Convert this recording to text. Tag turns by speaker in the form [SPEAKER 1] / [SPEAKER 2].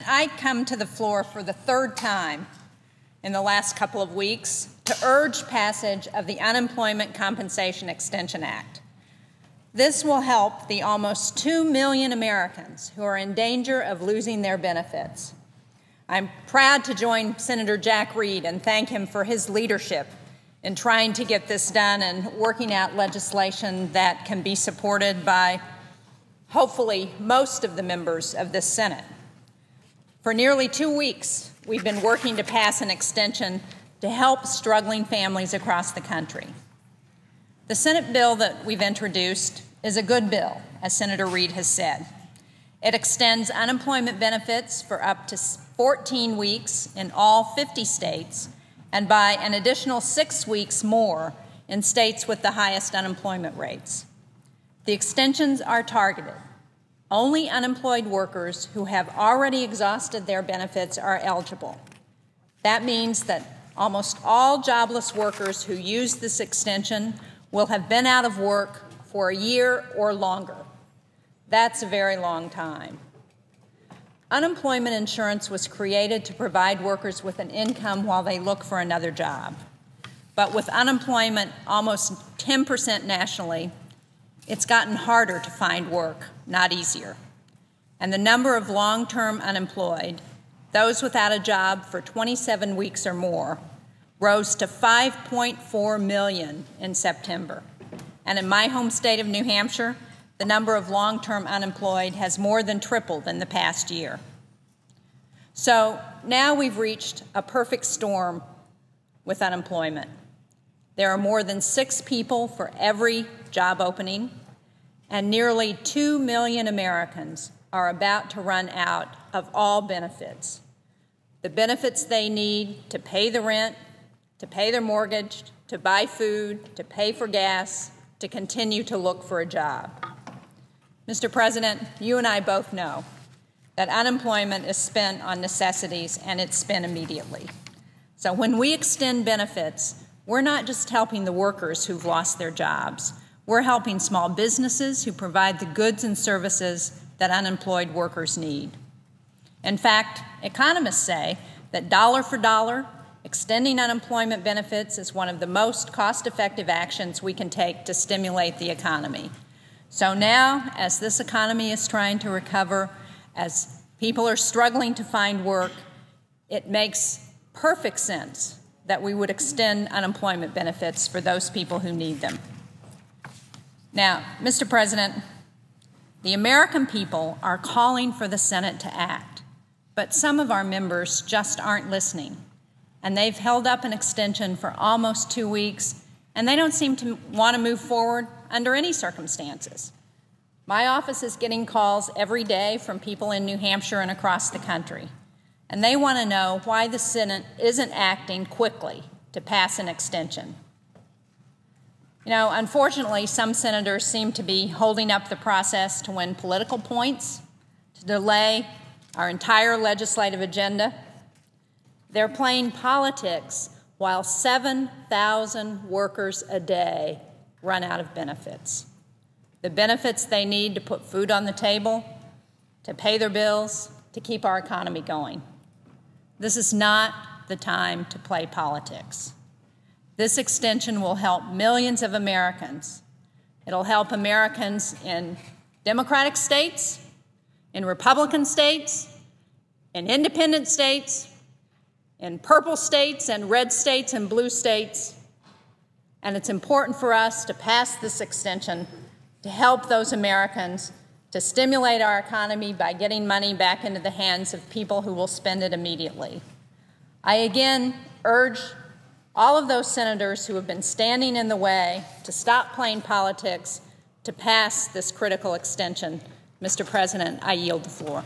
[SPEAKER 1] I come to the floor for the third time in the last couple of weeks to urge passage of the Unemployment Compensation Extension Act. This will help the almost 2 million Americans who are in danger of losing their benefits. I'm proud to join Senator Jack Reed and thank him for his leadership in trying to get this done and working out legislation that can be supported by, hopefully, most of the members of this Senate. For nearly 2 weeks, we've been working to pass an extension to help struggling families across the country. The Senate bill that we've introduced is a good bill, as Senator Reed has said. It extends unemployment benefits for up to 14 weeks in all 50 states and by an additional 6 weeks more in states with the highest unemployment rates. The extensions are targeted. Only unemployed workers who have already exhausted their benefits are eligible. That means that almost all jobless workers who use this extension will have been out of work for a year or longer. That's a very long time. Unemployment insurance was created to provide workers with an income while they look for another job. But with unemployment almost 10% nationally, it's gotten harder to find work, not easier. And the number of long-term unemployed, those without a job for 27 weeks or more, rose to 5.4 million in September. And in my home state of New Hampshire, the number of long-term unemployed has more than tripled in the past year. So now we've reached a perfect storm with unemployment. There are more than 6 people for every job opening, and nearly 2 million Americans are about to run out of all benefits. The benefits they need to pay the rent, to pay their mortgage, to buy food, to pay for gas, to continue to look for a job. Mr. President, you and I both know that unemployment is spent on necessities and it's spent immediately. So when we extend benefits, we're not just helping the workers who've lost their jobs. We're helping small businesses who provide the goods and services that unemployed workers need. In fact, economists say that dollar for dollar, extending unemployment benefits is one of the most cost-effective actions we can take to stimulate the economy. So now, as this economy is trying to recover, as people are struggling to find work, it makes perfect sense that we would extend unemployment benefits for those people who need them. Now, Mr. President, the American people are calling for the Senate to act, but some of our members just aren't listening, and they've held up an extension for almost 2 weeks, and they don't seem to want to move forward under any circumstances. My office is getting calls every day from people in New Hampshire and across the country, and they want to know why the Senate isn't acting quickly to pass an extension. You know, unfortunately, some senators seem to be holding up the process to win political points, to delay our entire legislative agenda. They're playing politics while 7,000 workers a day run out of benefits. The benefits they need to put food on the table, to pay their bills, to keep our economy going. This is not the time to play politics. This extension will help millions of Americans. It'll help Americans in Democratic states, in Republican states, in independent states, in purple states and red states and blue states. And it's important for us to pass this extension to help those Americans, to stimulate our economy by getting money back into the hands of people who will spend it immediately. I again urge all of those senators who have been standing in the way to stop playing politics, to pass this critical extension. Mr. President, I yield the floor.